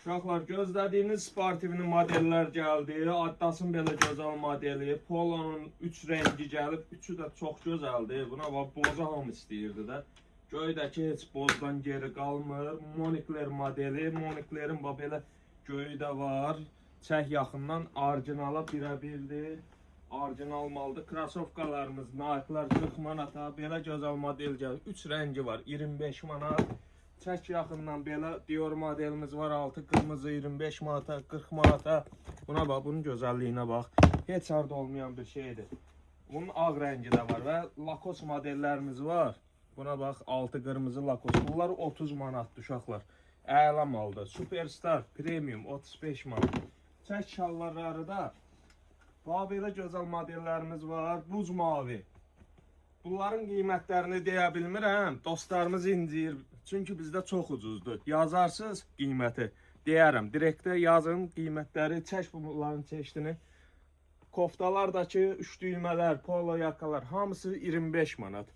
Uşaqlar, gözlədiyiniz sportivli modellər gəldi. Adidasın belə gözəl modeli. Polonun 3 rəngi gəlib. Üçü də çox gözəldir. Buna bax, boza hamı istəyirdi də. Göydəki heç bozdan geri qalmır. Monikler modeli. Moniklerin bax belə göyü də var. Çək yaxından orijinala birə-birdir. Orijinal maldır. Krasovkalarımız, Nike'lar 40 manata. Belə gözəl model gəlir. 3 rəngi var. 25 manat. Çək yaxından belə Dior modelimiz var. Altı qırmızı 25 manata, 40 manata. Buna bax, bunun gözəlliyinə bax. Heç harda olmayan bir şeydir. Bunun ağ rəngi də var və Lacoste modellərimiz var. Buna bax, altı qırmızı Lacoste. Bunlar 30 manatdır uşaqlar. Əla maldır. Superstar Premium 35 manat. Çək şalvarları da. Bax, belə gözəl modellərimiz var. Buz mavi. Bunların qiymətlərini deyə bilmirəm. Dostlarımız inciyir. Çünki bizdə çox ucuzdur. Yazarsınız qiyməti. Deyərəm. Direktə yazın qiymətləri. Çək bunların çeşidini. Koftalardakı 3 düymələr, polo yakalar hamısı 25 manat.